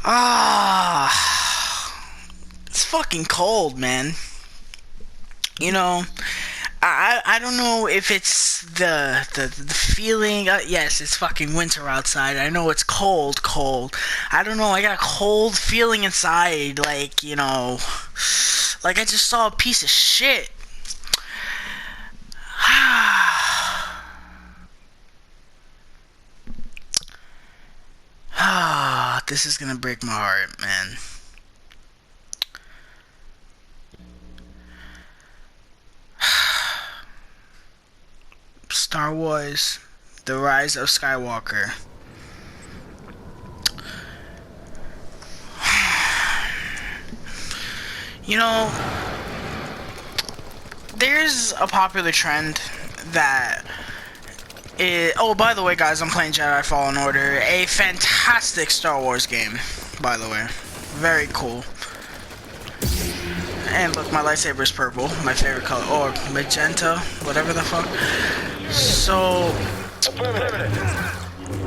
Ah, it's fucking cold, man. You know, I don't know if it's the feeling. Yes, it's fucking winter outside. I know it's cold. I don't know. I got a cold feeling inside. Like, like I just saw a piece of shit. This is gonna break my heart, man. Star Wars, The Rise of Skywalker. You know, there's a popular trend that is... Oh, by the way, guys, I'm playing Jedi Fallen Order. A fantastic Star Wars game, by the way. Very cool. And look, my lightsaber is purple. My favorite color. Or magenta. Whatever the fuck. So...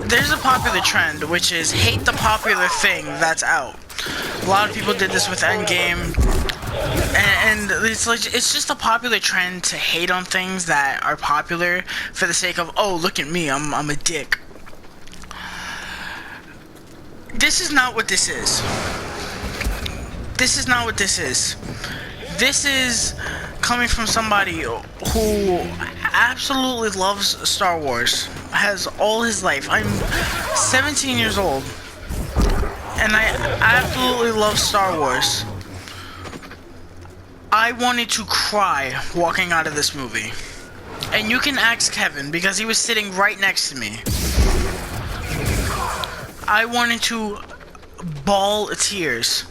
there's a popular trend, which is hate the popular thing that's out. A lot of people did this with Endgame. And it's like, it's just a popular trend to hate on things that are popular for the sake of, oh, look at me, I'm a dick. This is not what this is. This is not what this is. This is coming from somebody who absolutely loves Star Wars, has all his life. I'm 17 years old, and I absolutely love Star Wars. I wanted to cry walking out of this movie. And you can ask Kevin, because he was sitting right next to me. I wanted to bawl tears.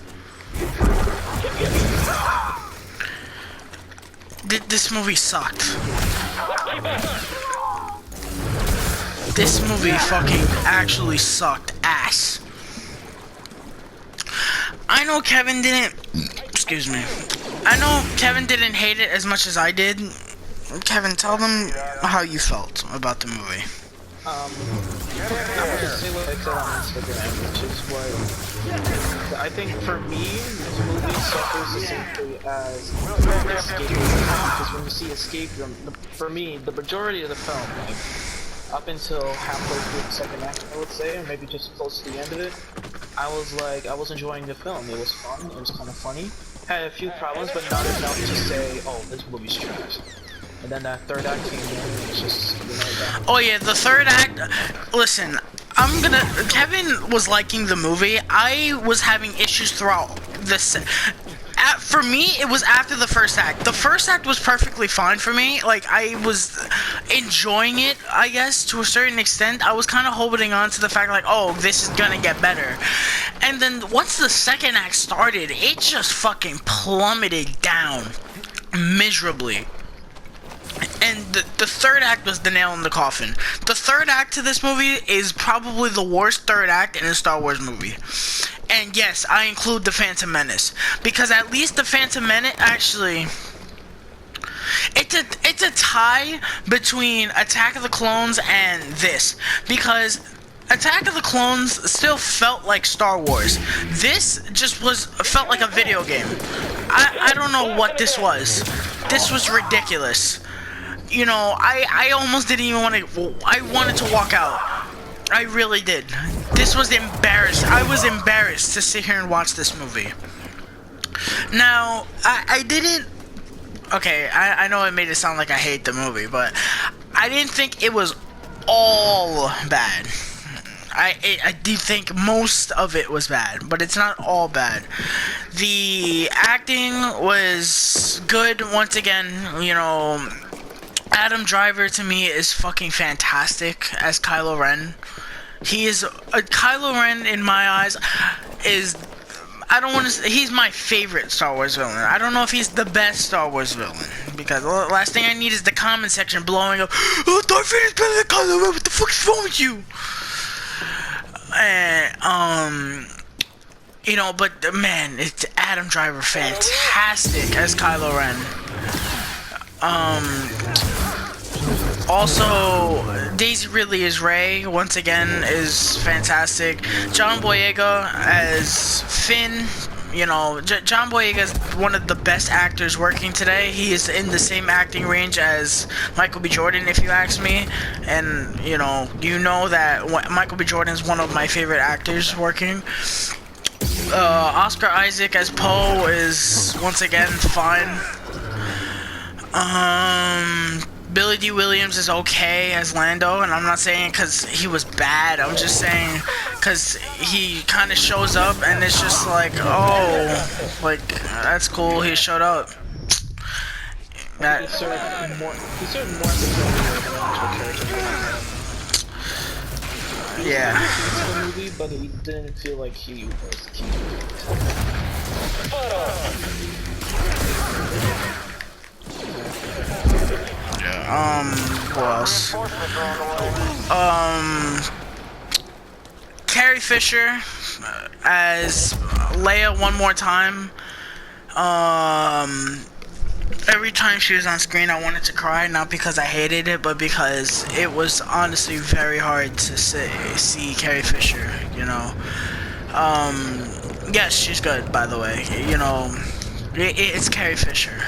This movie sucked. This movie fucking actually sucked ass. I know Kevin didn't... Excuse me. I know Kevin didn't hate it as much as I did. Kevin, tell them how you felt about the movie. I'm gonna say what I said on Instagram, which is what I think for me, this movie suffers essentially as an escape room, because when you see escape room, for me, the majority of the film, like, up until halfway through the second act, I would say, or maybe just close to the end of it, I was enjoying the film. It was fun, it was kind of funny. Had a few problems, but not enough to say, oh, this movie's trash. And then that third act came in, and it's just, that. Oh yeah, the third act, listen, Kevin was liking the movie. I was having issues throughout this. For me, it was after the first act. The first act was perfectly fine for me. Like, I was enjoying it, I guess, to a certain extent. I was kind of holding on to the fact, like, oh, this is gonna get better. And then once the second act started, it just fucking plummeted down miserably. And the third act was the nail in the coffin. The third act to this movie is probably the worst third act in a Star Wars movie. And yes, I include the Phantom Menace, because at least the Phantom Menace actually, it's a tie between Attack of the Clones and this, because Attack of the Clones still felt like Star Wars. This just felt like a video game. I don't know what this was. This was ridiculous. You know, I almost didn't even want to. I wanted to walk out. I really did. This was embarrassing. I was embarrassed to sit here and watch this movie. Now, I didn't... Okay, I know it made it sound like I hate the movie, but I didn't think it was all bad. I do think most of it was bad, but it's not all bad. The acting was good. Once again, you know... Adam Driver to me is fucking fantastic as Kylo Ren. He is Kylo Ren in my eyes is he's my favorite Star Wars villain. I don't know if he's the best Star Wars villain, because the last thing I need is the comment section blowing up, oh, Darth Vader's better than Kylo Ren, what the fuck is wrong with you? And you know, but man, it's Adam Driver fantastic as Kylo Ren. Also, Daisy Ridley as Rey, once again, is fantastic. John Boyega as Finn. You know, John Boyega is one of the best actors working today. He is in the same acting range as Michael B. Jordan, if you ask me. And, you know that Michael B. Jordan is one of my favorite actors working. Oscar Isaac as Poe is, once again, fine. Billy D. Williams is okay as Lando, and I'm not saying because he was bad. I'm just saying because he kind of shows up, and it's just like, oh, like, that's cool. He showed up. He served more as a yeah. the movie, but he didn't feel like he was key. What else? Carrie Fisher as Leia one more time. Every time she was on screen, I wanted to cry, not because I hated it, but because it was honestly very hard to see Carrie Fisher, you know. Yes, she's good, by the way. You know, it's Carrie Fisher,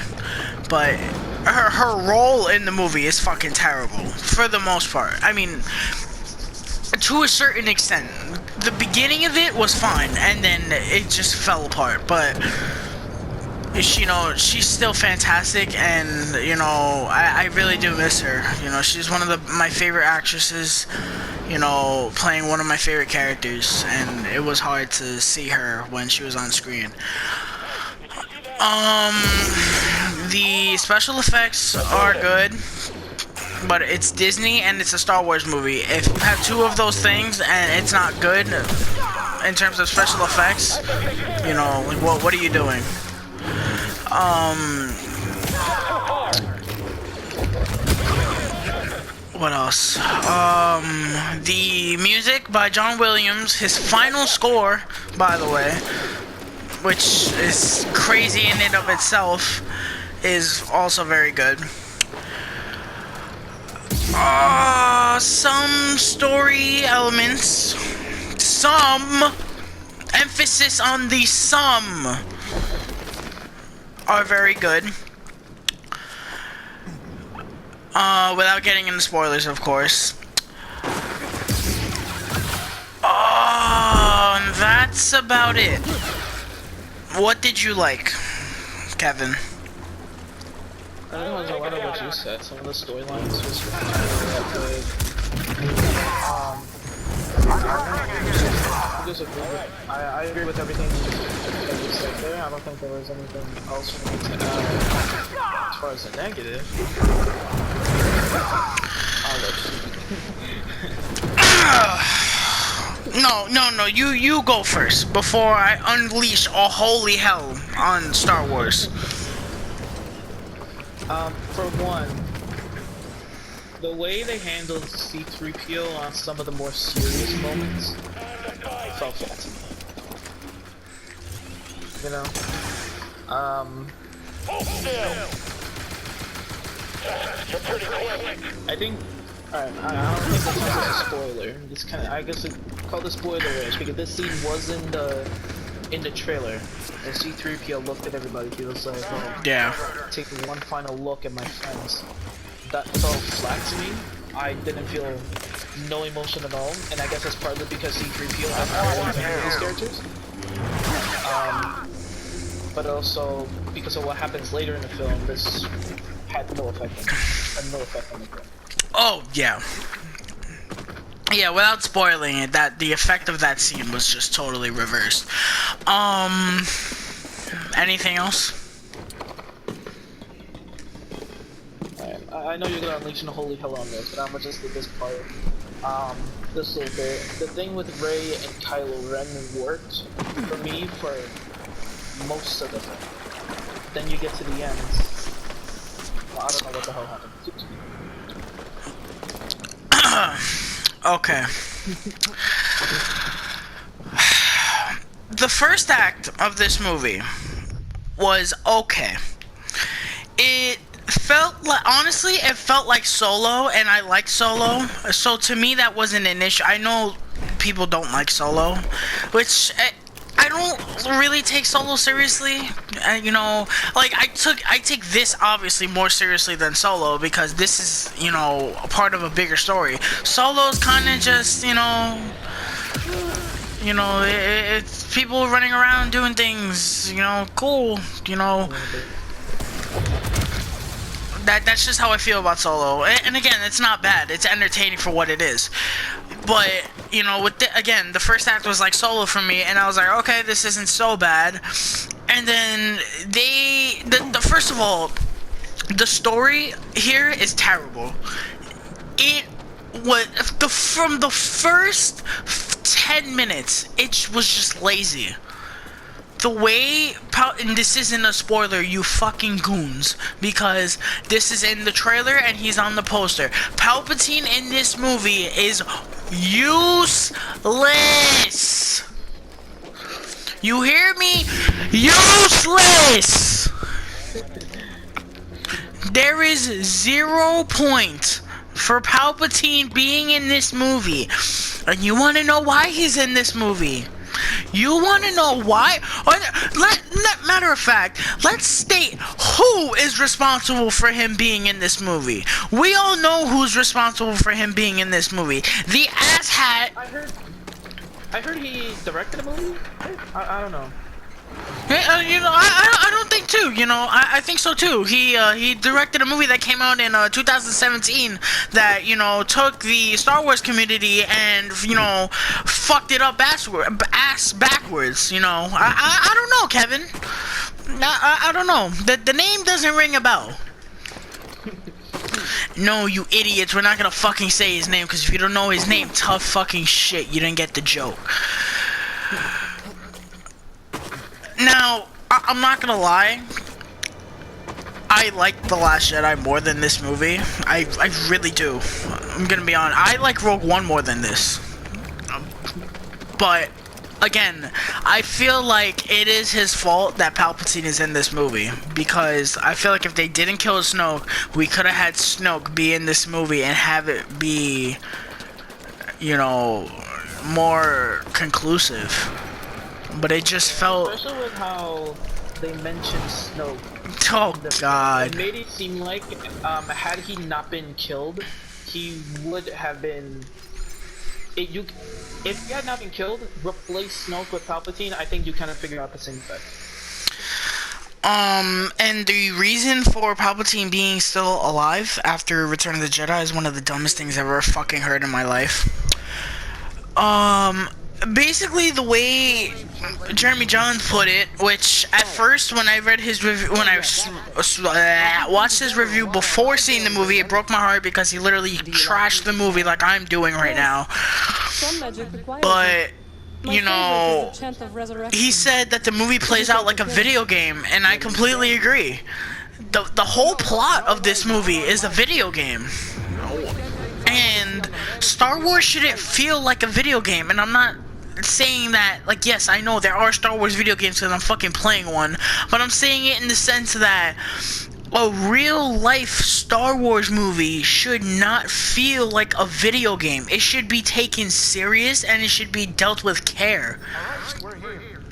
but her role in the movie is fucking terrible for the most part. I mean, to a certain extent, the beginning of it was fine, and then it just fell apart. But you know, she's still fantastic, and you know, I really do miss her. You know, she's one of my favorite actresses. You know, playing one of my favorite characters, and it was hard to see her when she was on screen. The special effects are good, but it's Disney and it's a Star Wars movie. If you have two of those things and it's not good in terms of special effects, you know, like, what are you doing? What else? The music by John Williams, his final score, by the way, which is crazy in and of itself, is also very good. Some story elements, some emphasis on the some, are very good. Without getting into spoilers, of course. That's about it. What did you like, Kevin? I don't know, a lot of what you said. Some of the storylines was really good. I agree with everything that you said there. I don't think there was anything else for me to add as far as the negative. I'll let No, you go first before I unleash a holy hell on Star Wars. For one, the way they handled C-3PO on some of the more serious moments felt flat to me. You know? I think, alright, I don't think this was a spoiler. This kinda, I guess it called a spoiler-ish, because this scene was in the trailer. And C-3PO looked at everybody, he was like, oh, Yeah. taking one final look at my friends. That felt flat to me. I didn't feel no emotion at all, and I guess that's partly because C-3PO has more than these characters. But also because of what happens later in the film, this had no effect on the film. Oh, yeah. Yeah, without spoiling it, that the effect of that scene was just totally reversed. Anything else? I know you're gonna unleash a holy hell on this, but I'm gonna just do this part. This little bit. The thing with Rey and Kylo Ren worked for me for most of the film. Then you get to the end. Well, I don't know what the hell happened. Okay. The first act of this movie was okay. It felt like, honestly, it felt like Solo, and I like Solo. So to me, that wasn't an issue. I know people don't like Solo, which I don't really take Solo seriously. You know, like I take this obviously more seriously than Solo because this is, you know, a part of a bigger story. Solo's kind of just, it's people running around doing things, cool, That's just how I feel about Solo. And again, it's not bad. It's entertaining for what it is. But, with again, the first act was like Solo for me, and I was like, okay, this isn't so bad. And then first of all, the story here is terrible. It was from the first 10 minutes, it was just lazy. The way, and this isn't a spoiler, you fucking goons, because this is in the trailer and he's on the poster. Palpatine in this movie is useless. You hear me? Useless. There is 0 point for Palpatine being in this movie. And you want to know why he's in this movie? You want to know why? Matter of fact, let's state who is responsible for him being in this movie. We all know who's responsible for him being in this movie. The asshat. I heard he directed a movie. I don't know. I don't think too. I think so too. He directed a movie that came out in 2017 that took the Star Wars community and fucked it up ass backwards. I don't know, Kevin. I don't know. The name doesn't ring a bell. No, you idiots. We're not gonna fucking say his name because if you don't know his name, tough fucking shit. You didn't get the joke. Now, I'm not gonna lie, I like The Last Jedi more than this movie. I really do. I'm gonna be honest. I like Rogue One more than this. But, again, I feel like it is his fault that Palpatine is in this movie. Because I feel like if they didn't kill Snoke, we could have had Snoke be in this movie and have it be, more conclusive. But it just felt... Especially with how they mentioned Snoke. Oh, God. It made it seem like, had he not been killed, he would have been... If he had not been killed, replace Snoke with Palpatine, I think you kind of figure out the same effect. And the reason for Palpatine being still alive after Return of the Jedi is one of the dumbest things I've ever fucking heard in my life. Basically, the way Jeremy Jahns put it, which at first when I read his review, when I watched his review before seeing the movie, it broke my heart because he literally trashed the movie like I'm doing right now. But he said that the movie plays out like a video game, and I completely agree. The whole plot of this movie is a video game. And Star Wars shouldn't feel like a video game, and I'm not saying that, like, yes, I know there are Star Wars video games because I'm fucking playing one, but I'm saying it in the sense that a real life Star Wars movie should not feel like a video game. It should be taken serious and it should be dealt with care.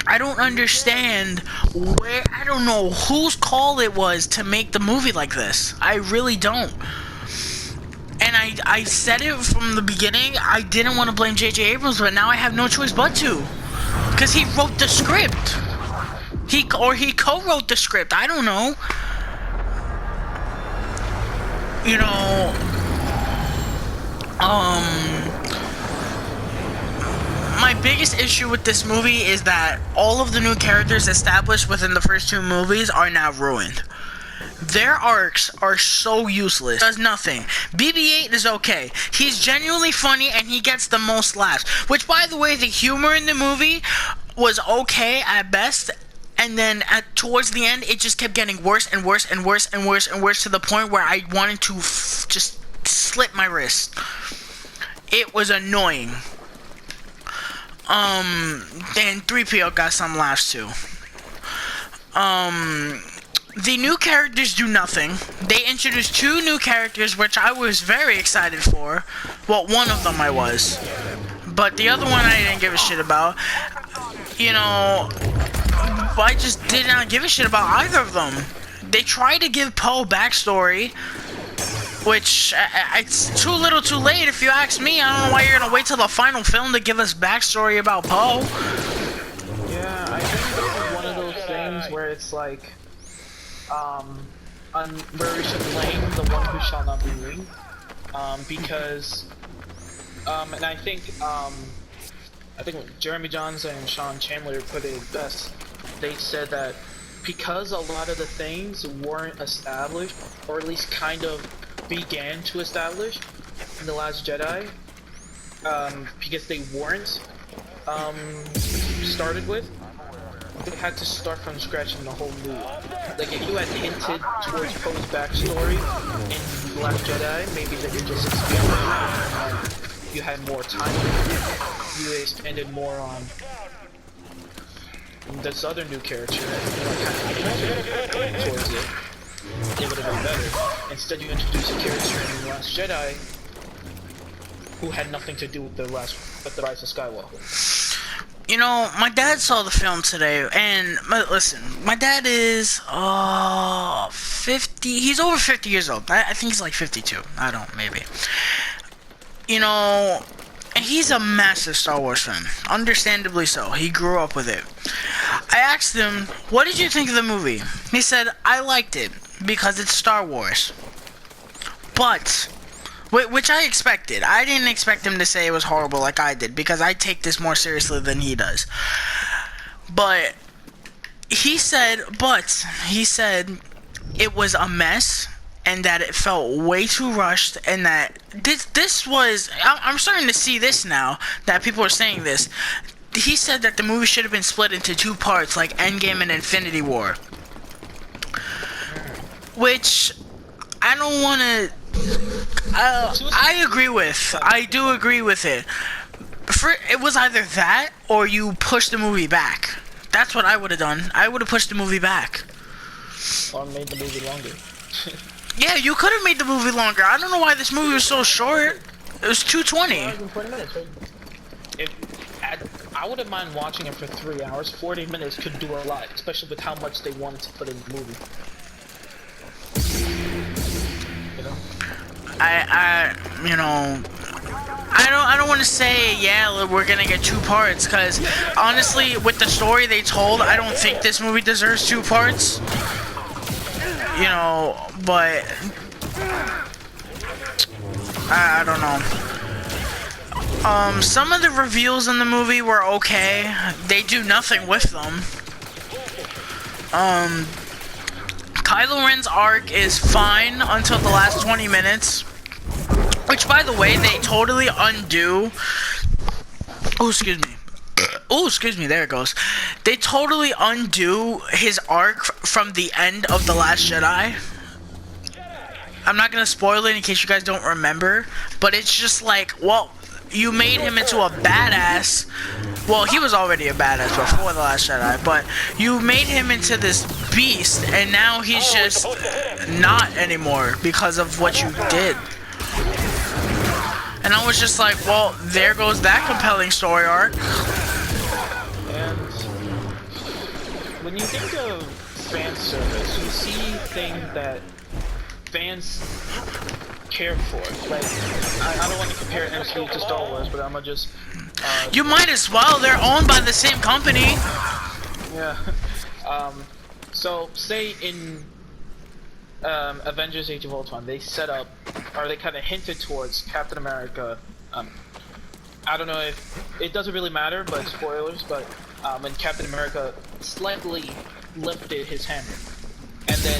I don't understand I don't know whose call it was to make the movie like this. I really don't. And I said it from the beginning, I didn't want to blame J.J. Abrams, but now I have no choice but to. Because he wrote the script. He co-wrote the script, I don't know. My biggest issue with this movie is that all of the new characters established within the first 2 movies are now ruined. Their arcs are so useless. Does nothing. BB-8 is okay. He's genuinely funny and he gets the most laughs. Which, by the way, the humor in the movie was okay at best. And then towards the end, it just kept getting worse and worse and worse and worse and worse to the point where I wanted to just slit my wrist. It was annoying. Then 3PO got some laughs too. the new characters do nothing. They introduced 2 new characters, which I was very excited for. Well, one of them I was. But the other one I didn't give a shit about. You know, I just did not give a shit about either of them. They tried to give Poe backstory, which it's too little too late if you ask me. I don't know why you're gonna wait till the final film to give us backstory about Poe. Yeah, I think this is one of those things where it's like, where we should blame the one who shall not be named, because, and I think Jeremy Johns and Sean Chandler put it best. They said that because a lot of the things weren't established, or at least kind of began to establish in The Last Jedi, because they weren't started with, they had to start from scratch in the whole movie. Like, if you had hinted towards Poe's backstory in The Last Jedi, maybe they could just expand on it. You had more time. You expanded more on this other new character and kind of hinted towards it. It would have been better. Instead, you introduce a character in The Last Jedi who had nothing to do with the Rise of Skywalker. You know, my dad saw the film today, and listen, my dad is 50. He's over 50 years old. I think he's like 52. I don't, maybe. You know, and he's a massive Star Wars fan. Understandably so. He grew up with it. I asked him, "What did you think of the movie?" He said, "I liked it because it's Star Wars." But which I expected. I didn't expect him to say it was horrible like I did, because I take this more seriously than he does. But he said it was a mess, and that it felt way too rushed, and that this was... I'm starting to see this now, that people are saying this. He said that the movie should have been split into 2 parts, like Endgame and Infinity War. Which I don't want to... I agree with. I do agree with it. It was either that or you push the movie back. That's what I would have done. I would have pushed the movie back. Or made the movie longer. Yeah, you could have made the movie longer. I don't know why this movie was so short. It was 2:20. 20 minutes. I wouldn't mind watching it for 3 hours. 40 minutes could do a lot, especially with how much they wanted to put in the movie. I don't want to say, yeah, we're gonna get 2 parts, because honestly, with the story they told, I don't think this movie deserves 2 parts. You know, but I don't know. Some of the reveals in the movie were okay. They do nothing with them. Kylo Ren's arc is fine until the last 20 minutes. Which, by the way, they totally undo... Oh, excuse me. Oh, excuse me, there it goes. They totally undo his arc from the end of The Last Jedi. I'm not gonna spoil it in case you guys don't remember, but it's just like, well, you made him into a badass. Well, he was already a badass before The Last Jedi, but you made him into this beast, and now he's just not anymore because of what you did. And I was just like, well, there goes that compelling story arc. And when you think of fan service, you see things that fans care for. Like, I don't want to compare MCU to Star Wars, but I'm gonna just... you might as well. They're owned by the same company. Yeah. So, say in Avengers Age of Ultron, they set up, or they kind of hinted towards Captain America. I don't know if... It doesn't really matter, but spoilers, but when Captain America slightly lifted his hammer. And then,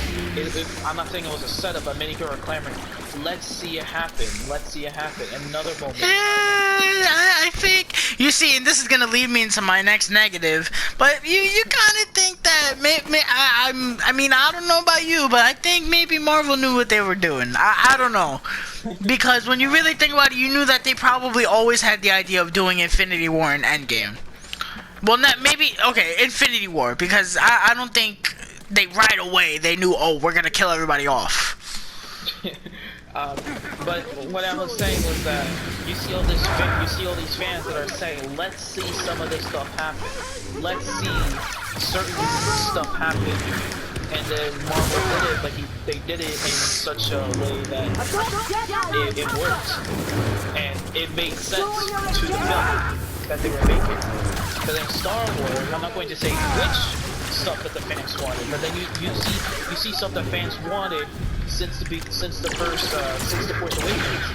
I'm not saying it was a setup, but many people are clamoring, let's see it happen, let's see it happen. Another moment. I think, you see, and this is gonna lead me into my next negative, but you kind of think that, I mean, I don't know about you, but I think maybe Marvel knew what they were doing. I don't know. Because when you really think about it, you knew that they probably always had the idea of doing Infinity War and Endgame. Well, not maybe, okay, Infinity War, because I don't think they right away they knew, oh, we're gonna kill everybody off. But what I was saying was that you see all these fans that are saying, let's see some of this stuff happen. Let's see certain stuff happen. And then Marvel did it, but they did it in such a way that it worked. And it made sense to the film that they were making. Because in Star Wars, I'm not going to say which stuff that the fans wanted, but then you see stuff that fans wanted since the Force Awakens,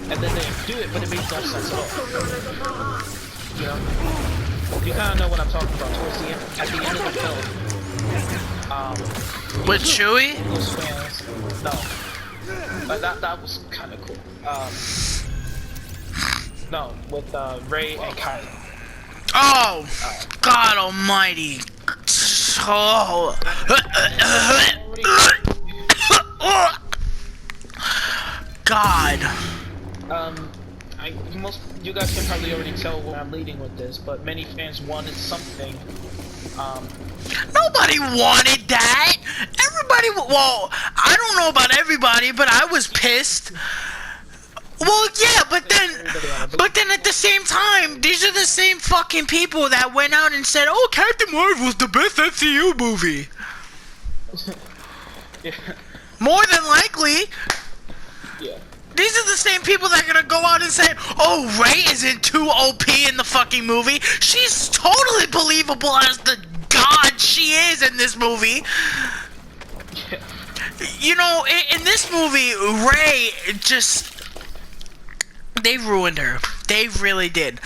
and then they do it, but it makes no sense at all. You know, you kind of know what I'm talking about. Towards the end, at the end of the film, with Chewie? Those fans, no, that was kind of cool. No, with Rey and Kylo. Oh, God Almighty! Oh. God. You guys can probably already tell where I'm leading with this, but many fans wanted something. Nobody wanted that. Everybody. Well, I don't know about everybody, but I was pissed. Well, yeah, but then at the same time, these are the same fucking people that went out and said, "Oh, Captain Marvel's the best MCU movie." Yeah. More than likely. Yeah. These are the same people that are gonna go out and say, "Oh, Rey isn't too OP in the fucking movie. She's totally believable as the god she is in this movie." Yeah. You know, in this movie, Rey just... They ruined her. They really did.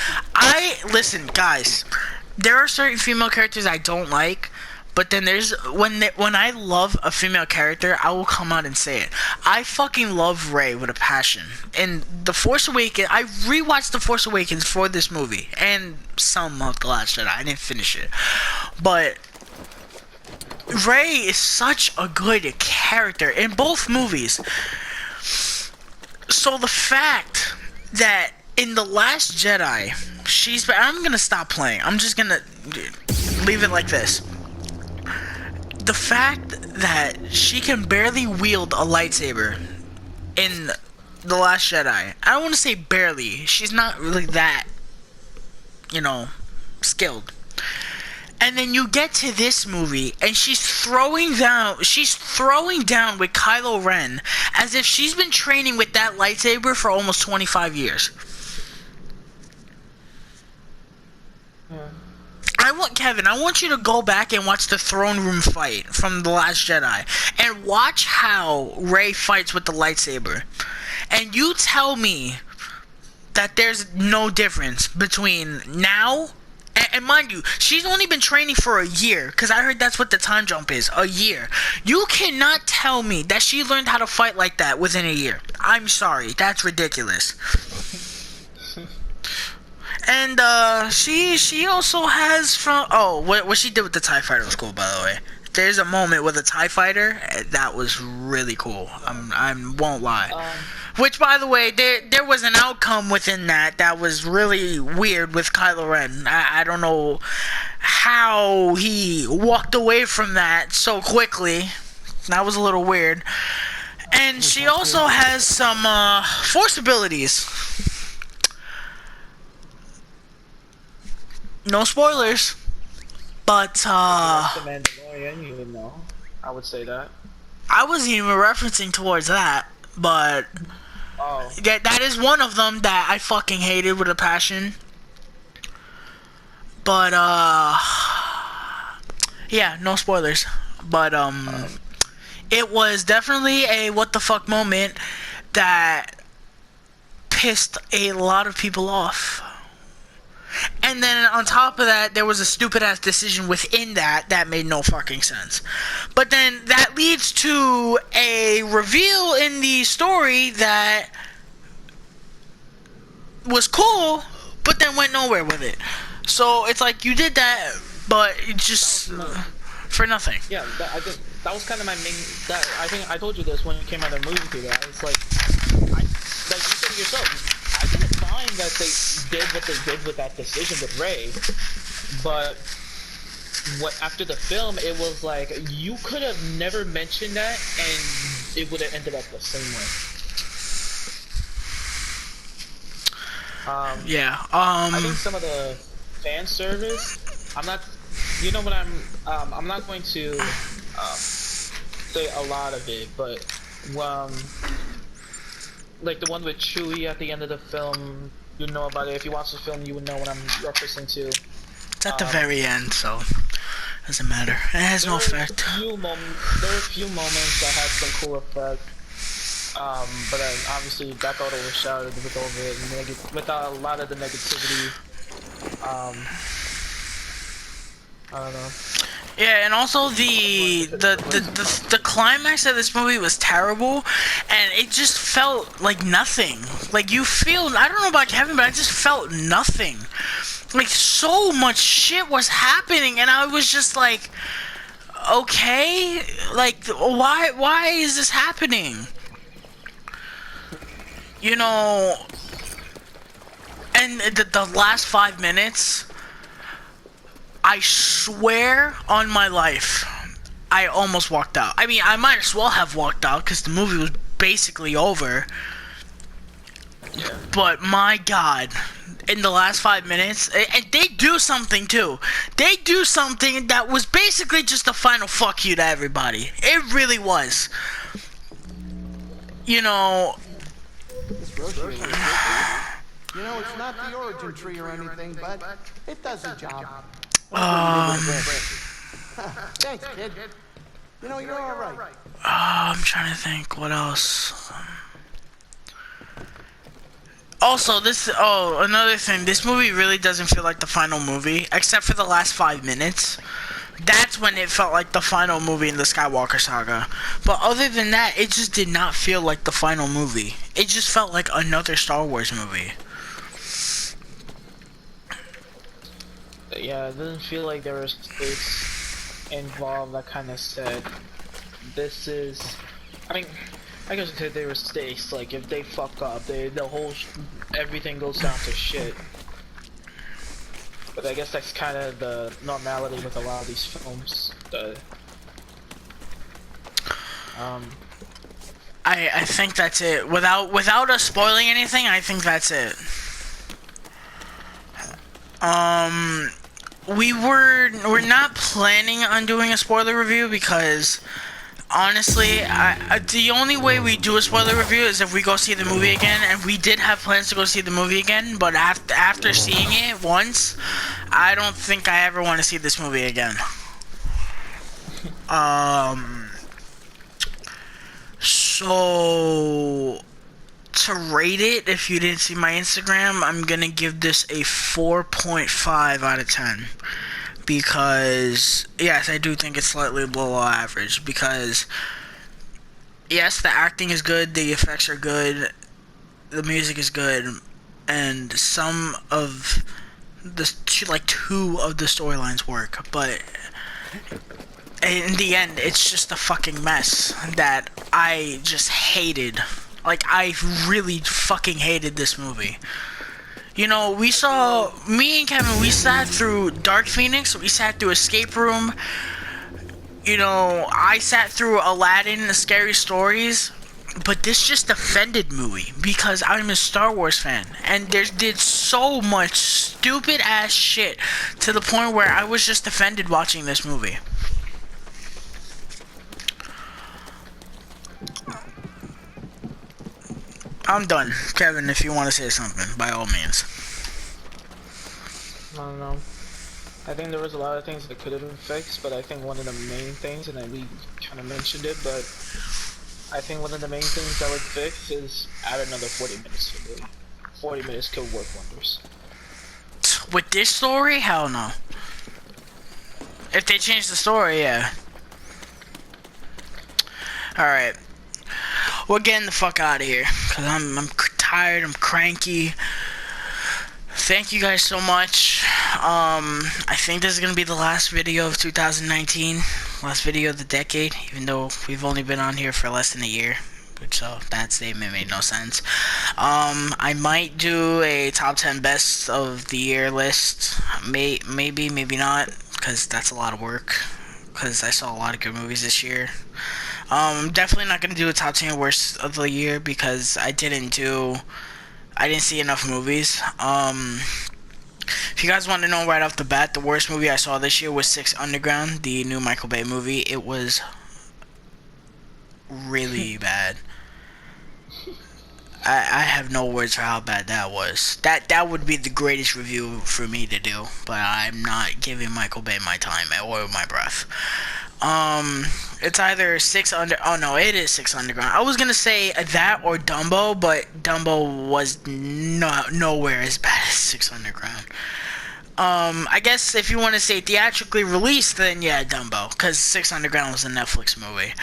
Listen, guys. There are certain female characters I don't like, but then there's when I love a female character, I will come out and say it. I fucking love Rey with a passion. And The Force Awakens, I rewatched The Force Awakens for this movie, and some of The Last Jedi. I didn't finish it, but Rey is such a good character in both movies. So the fact that in The Last Jedi, I'm gonna stop playing. I'm just gonna leave it like this. The fact that she can barely wield a lightsaber in The Last Jedi. I don't want to say barely. She's not really that, skilled. And then you get to this movie, and she's throwing down with Kylo Ren as if she's been training with that lightsaber for almost 25 years. Yeah. I want you to go back and watch the throne room fight from The Last Jedi, and watch how Rey fights with the lightsaber. And you tell me that there's no difference between now. And mind you, she's only been training for a year, because I heard that's what the time jump is, a year. You cannot tell me that she learned how to fight like that within a year. I'm sorry, that's ridiculous. And she also has what she did with the TIE Fighter was cool, by the way. There's a moment with a TIE Fighter that was really cool. I won't lie. Which, by the way, there was an outcome within that was really weird with Kylo Ren. I don't know how he walked away from that so quickly. That was a little weird. And she also has some Force abilities. No spoilers. But, The Mandalorian, you would know. I would say that. I wasn't even referencing towards that, but... Oh. That is one of them that I fucking hated with a passion. But, yeah, no spoilers. But, it was definitely a what the fuck moment that pissed a lot of people off. And then on top of that, there was a stupid ass decision within that made no fucking sense. But then that leads to a reveal in the story that was cool, but then went nowhere with it. So it's like you did that, but it just for nothing. Yeah, I think that was kind of my main. I think I told you this when you came out of the movie theater. It's like you said it yourself. I think it's fine that they did what they did with that decision with Rey, but what after the film, it was like you could have never mentioned that, and it would have ended up the same way. Yeah. I think some of the fan service, I'm not, you know what I'm not going to say a lot of it, but like the one with Chewie at the end of the film, you know about it. If you watch the film, you would know what I'm referencing to. It's at the very end, so doesn't matter. It has no effect. There were a few moments that had some cool effect. But then obviously that got overshadowed with all the with a lot of the negativity. I don't know. Yeah, and also the climax of this movie was terrible, and it just felt like nothing. Like you feel, I don't know about Kevin, but I just felt nothing. Like so much shit was happening, and I was just like, okay, like why is this happening? You know, and the last 5 minutes, I swear on my life, I almost walked out. I mean, I might as well have walked out because the movie was basically over. Yeah. But my God, in the last 5 minutes, and they do something too. They do something that was basically just a final fuck you to everybody. It really was. You know. You know, it's not the origin tree or anything, but it does a job. Thanks, kid. You know, you're all right. I'm trying to think what else. Also, another thing. This movie really doesn't feel like the final movie, except for the last 5 minutes. That's when it felt like the final movie in the Skywalker saga. But other than that, it just did not feel like the final movie. It just felt like another Star Wars movie. Yeah, it doesn't feel like there were stakes involved that kind of said, this is, I mean, I guess there were stakes, like if they fuck up, everything goes down to shit. But I guess that's kind of the normality with a lot of these films. I think that's it. Without us spoiling anything, I think that's it. We're not planning on doing a spoiler review because honestly, the only way we do a spoiler review is if we go see the movie again, and we did have plans to go see the movie again, but after seeing it once, I don't think I ever want to see this movie again. So to rate it, if you didn't see my Instagram, I'm gonna give this a 4.5 out of 10. Because, yes, I do think it's slightly below average. Because, yes, the acting is good, the effects are good, the music is good, and some of the, like, 2 of the storylines work. But in the end, it's just a fucking mess that I just hated. Like, I really fucking hated this movie. You know, me and Kevin, we sat through Dark Phoenix, we sat through Escape Room, you know, I sat through Aladdin, the Scary Stories, but this just offended me because I'm a Star Wars fan, and did so much stupid ass shit to the point where I was just offended watching this movie. I'm done. Kevin, if you want to say something, by all means. I don't know. I think there was a lot of things that could have been fixed, but I think one of the main things, and we kind of mentioned it, but I think one of the main things that would fix is add another 40 minutes to the movie. 40 minutes could work wonders. With this story? Hell no. If they change the story, yeah. Alright. We're getting the fuck out of here, because I'm tired, I'm cranky. Thank you guys so much. I think this is going to be the last video of 2019. Last video of the decade, even though we've only been on here for less than a year. So that statement made no sense. I might do a top 10 best of the year list. Maybe, maybe not. because that's a lot of work. Because I saw a lot of good movies this year. Definitely not gonna do a top 10 worst of the year because I didn't see enough movies. If you guys want to know right off the bat, the worst movie I saw this year was Six Underground, the new Michael Bay movie. It was really bad. I have no words for how bad that was. That would be the greatest review for me to do, but I'm not giving Michael Bay my time or my breath. It's either it is Six Underground. I was gonna say that or Dumbo, but Dumbo was nowhere as bad as Six Underground. I guess if you want to say theatrically released, then yeah, Dumbo, because Six Underground was a Netflix movie.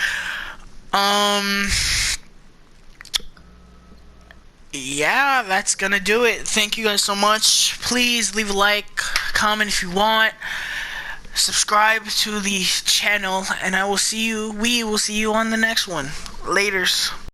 Yeah, that's gonna do it. Thank you guys so much. Please leave a like, comment if you want, subscribe to the channel, and we will see you on the next one. Laters.